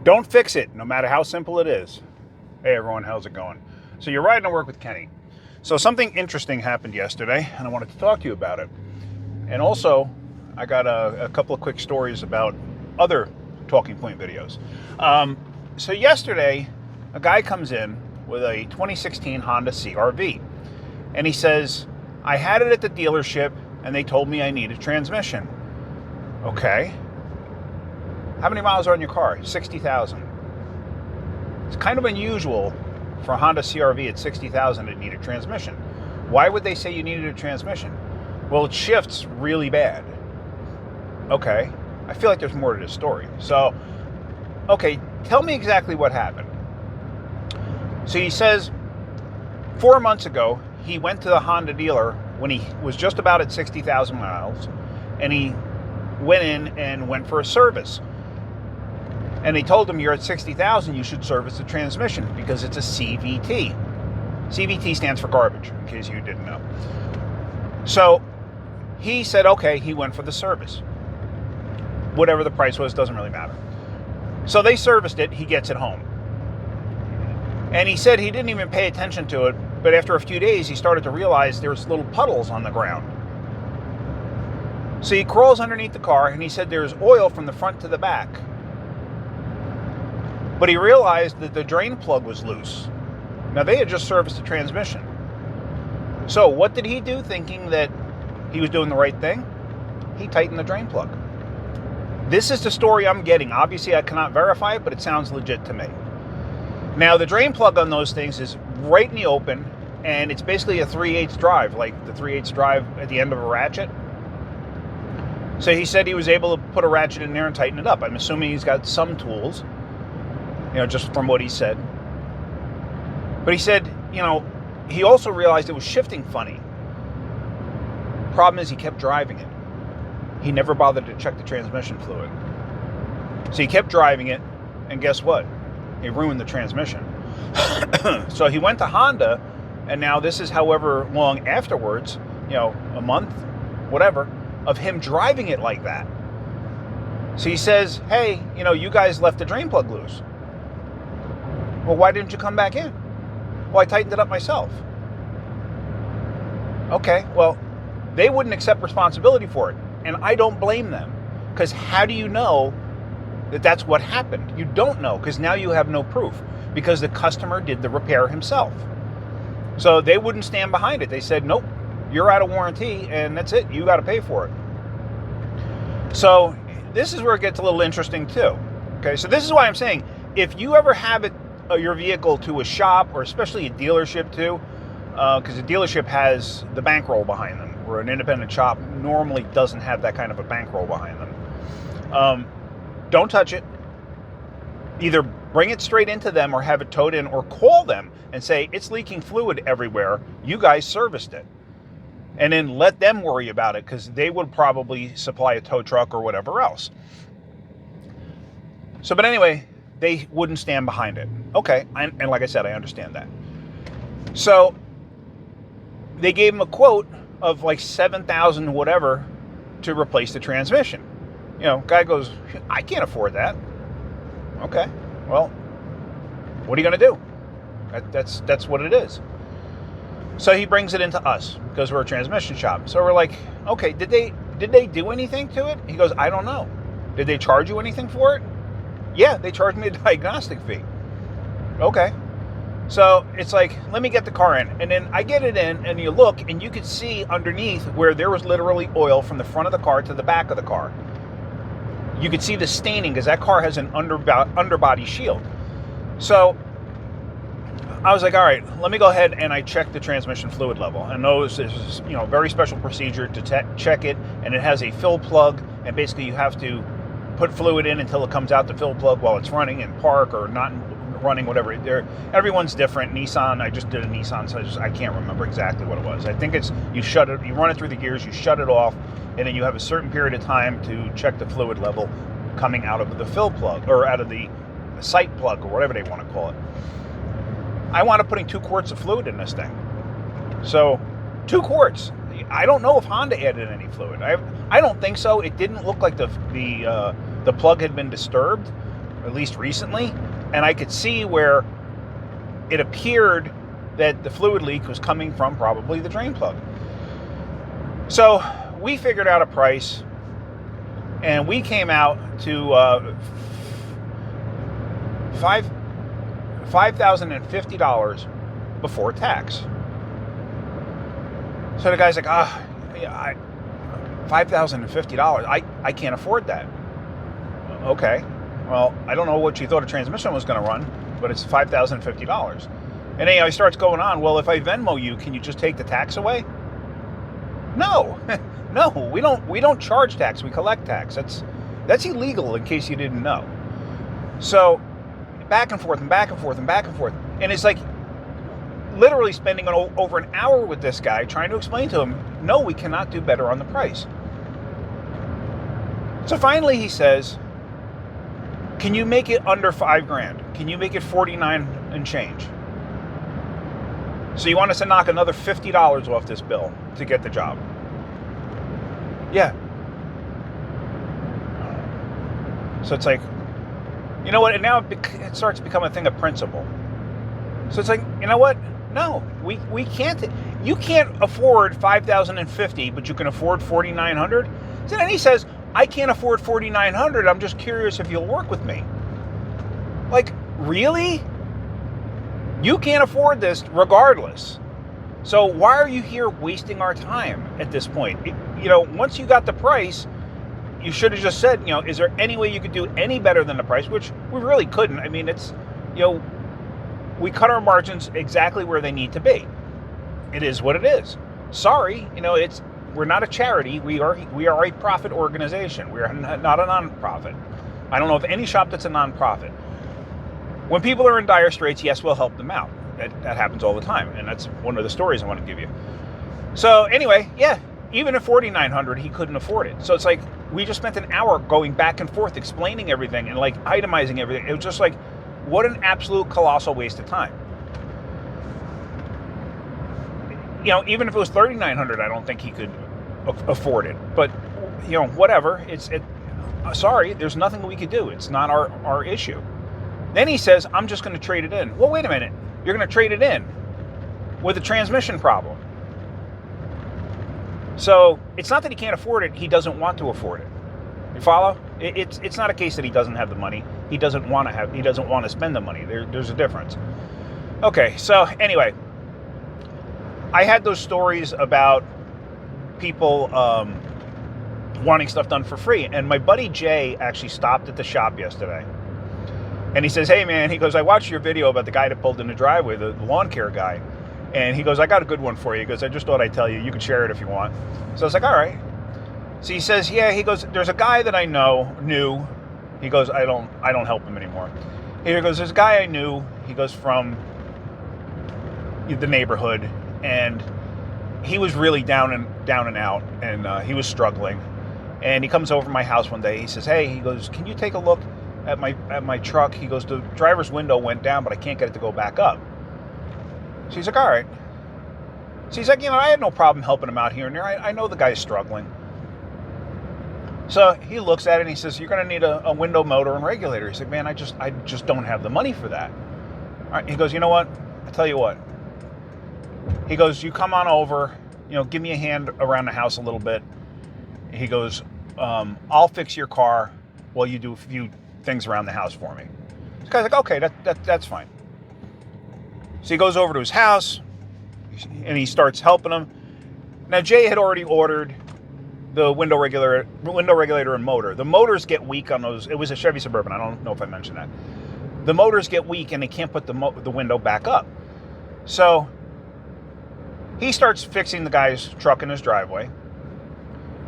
Don't fix it, no matter how simple it is. Hey everyone, how's it going? So you're riding to work with Kenny. So something interesting happened yesterday, and I wanted to talk to you about it. And also, I got a couple of quick stories about other talking point videos. So yesterday, a guy comes in with a 2016 Honda CR-V, and he says, I had it at the dealership, and they told me I needed transmission. Okay. How many miles are on your car? 60,000. It's kind of unusual for a Honda CR-V at 60,000 to need a transmission. Why would they say you needed a transmission? Well, it shifts really bad. Okay. I feel like there's more to this story. So, okay, tell me exactly what happened. So he says 4 months ago, he went to the Honda dealer when he was just about at 60,000 miles, and he went in and went for a service. And they told him, you're at 60,000, you should service the transmission because it's a CVT. CVT stands for garbage, in case you didn't know. So he said, okay, he went for the service. Whatever the price was, doesn't really matter. So they serviced it, he gets it home. And he said he didn't even pay attention to it, but after a few days, he started to realize there's little puddles on the ground. So he crawls underneath the car, and he said there's oil from the front to the back. But he realized that the drain plug was loose. Now, they had just serviced the transmission. So what did he do, thinking that he was doing the right thing? He tightened the drain plug. This is the story I'm getting. Obviously, I cannot verify it, but it sounds legit to me. Now, the drain plug on those things is right in the open, and it's basically a 3/8 drive, like the 3/8 drive at the end of a ratchet. So he said he was able to put a ratchet in there and tighten it up. I'm assuming he's got some tools, just from what he said. But he said, he also realized it was shifting funny. Problem is, he kept driving it. He never bothered to check the transmission fluid. So he kept driving it, and guess what? He ruined the transmission. So he went to Honda, and now this is however long afterwards, a month, whatever, of him driving it like that. So he says, hey, you guys left the drain plug loose. Well, why didn't you come back in? Well, I tightened it up myself. Okay, well, they wouldn't accept responsibility for it. And I don't blame them. Because how do you know that that's what happened? You don't know, because now you have no proof. Because the customer did the repair himself. So they wouldn't stand behind it. They said, nope, you're out of warranty, and that's it. You got to pay for it. So this is where it gets a little interesting, too. Okay, so this is why I'm saying, if you ever have your vehicle to a shop, or especially a dealership too, because a dealership has the bankroll behind them, where an independent shop normally doesn't have that kind of a bankroll behind them. Don't touch it. Either bring it straight into them or have it towed in, or call them and say, it's leaking fluid everywhere. You guys serviced it. And then let them worry about it, because they would probably supply a tow truck or whatever else. So, but anyway, they wouldn't stand behind it. Okay, and like I said, I understand that. So they gave him a quote of like 7,000 whatever to replace the transmission. Guy goes, I can't afford that. Okay, well, what are you going to do? That's what it is. So he brings it into us because we're a transmission shop. So we're like, okay, did they do anything to it? He goes, I don't know. Did they charge you anything for it? Yeah, they charged me a diagnostic fee. Okay. So it's like, let me get the car in. And then I get it in, and you look, and you could see underneath where there was literally oil from the front of the car to the back of the car. You could see the staining, because that car has an underbody shield. So I was like, all right, let me go ahead and I checked the transmission fluid level. And this is, very special procedure to check it. And it has a fill plug, and basically you have to put fluid in until it comes out the fill plug while it's running in park or not running, whatever. Everyone's different. Nissan, I just did a Nissan, so I can't remember exactly what it was. I think it's you run it through the gears, you shut it off, and then you have a certain period of time to check the fluid level coming out of the fill plug, or out of the sight plug, or whatever they want to call it. I wound up putting 2 quarts of fluid in this thing. So 2 quarts. I don't know if Honda added any fluid. I don't think so. It didn't look like the plug had been disturbed. at least recently, and I could see where it appeared that the fluid leak was coming from probably the drain plug. So we figured out a price, and we came out to $5,050 before tax. So the guy's like, $5,050. I can't afford that. Okay. Well, I don't know what you thought a transmission was going to run, but it's $5,050. And anyhow, he starts going on. Well, if I Venmo you, can you just take the tax away? No, no, we don't charge tax. We collect tax. That's illegal, in case you didn't know. So back and forth and back and forth and back and forth, and it's like literally spending over an hour with this guy trying to explain to him, no, we cannot do better on the price. So finally he says, can you make it under $5,000? Can you make it 49 and change? So you want us to knock another $50 off this bill to get the job? Yeah. So it's like, you know what? And now it starts to become a thing of principle. So it's like, you know what? No, we can't. You can't afford $5,050, but you can afford $4,900. So then he says, I can't afford $4,900. I'm just curious if you'll work with me. Like, really? You can't afford this regardless. So why are you here wasting our time at this point? Once you got the price, you should have just said, is there any way you could do any better than the price? Which we really couldn't. I mean, it's, we cut our margins exactly where they need to be. It is what it is. Sorry, we're not a charity. We are a profit organization. We are not a non-profit. I don't know of any shop that's a non-profit. When people are in dire straits, yes, we'll help them out. That happens all the time, and that's one of the stories I want to give you. So anyway, yeah, even at $4,900, he couldn't afford it. So it's like we just spent an hour going back and forth explaining everything and like itemizing everything. It was just like, what an absolute colossal waste of time. Even if it was $3,900, I don't think he could afford it. But whatever. Sorry, there's nothing we could do. It's not our issue. Then he says, I'm just going to trade it in. Well, wait a minute. You're going to trade it in with a transmission problem. So it's not that he can't afford it. He doesn't want to afford it. You follow? It's not a case that he doesn't have the money. He doesn't want to spend the money. There's a difference. Okay. So anyway, I had those stories about people wanting stuff done for free. And my buddy Jay actually stopped at the shop yesterday. And he says, hey, man, he goes, I watched your video about the guy that pulled in the driveway, the lawn care guy. And he goes, I got a good one for you. He goes, I just thought I'd tell you. You can share it if you want. So I was like, all right. So he says, yeah, he goes, there's a guy that I knew. He goes, I don't help him anymore. He goes, there's a guy I knew. He goes from the neighborhood. And he was really down and out. And he was struggling. And he comes over to my house one day. He says, hey, he goes, can you take a look at my truck? He goes, the driver's window went down, but I can't get it to go back up. So he's like, all right. So he's like, I had no problem helping him out here and there. I know the guy's struggling. So he looks at it and he says, you're going to need a window motor and regulator. He's like, man, I just don't have the money for that. All right. He goes, you know what? I'll tell you what. He goes, you come on over, give me a hand around the house a little bit. He goes, I'll fix your car while you do a few things around the house for me. This guy's like, okay, that's fine. So he goes over to his house and he starts helping him. Now Jay had already ordered the window regulator and motor. The motors get weak on those. It was a Chevy Suburban. I don't know if I mentioned that. The motors get weak and they can't put the window back up. So he starts fixing the guy's truck in his driveway.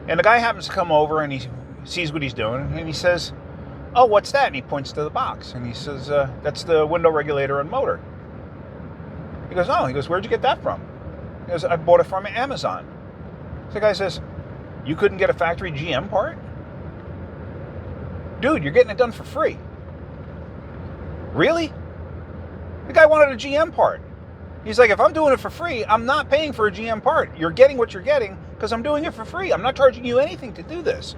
And the guy happens to come over and he sees what he's doing and he says, oh, what's that? And he points to the box and he says, that's the window regulator and motor. He goes, oh, where'd you get that from? He goes, I bought it from Amazon. So the guy says, you couldn't get a factory GM part? Dude, you're getting it done for free. Really? The guy wanted a GM part. He's like, if I'm doing it for free, I'm not paying for a GM part. You're getting what you're getting because I'm doing it for free. I'm not charging you anything to do this.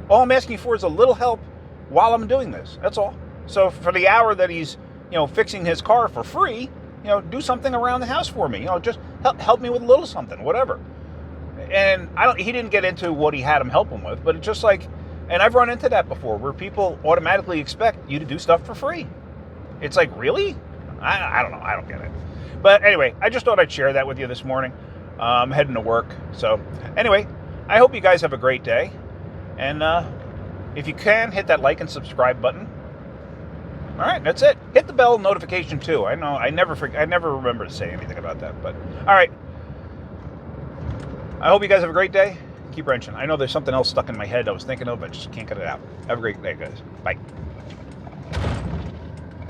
All I'm asking for is a little help while I'm doing this. That's all. So for the hour that he's, fixing his car for free, do something around the house for me. Just help me with a little something, whatever. And he didn't get into what he had him help him with, but it's just like, and I've run into that before, where people automatically expect you to do stuff for free. It's like, really? I don't know. I don't get it. But anyway, I just thought I'd share that with you this morning. I'm heading to work. So anyway, I hope you guys have a great day. And if you can, hit that like and subscribe button. All right, that's it. Hit the bell notification too. I know I never remember to say anything about that. But all right. I hope you guys have a great day. Keep wrenching. I know there's something else stuck in my head I was thinking of, but just can't get it out. Have a great day, guys. Bye.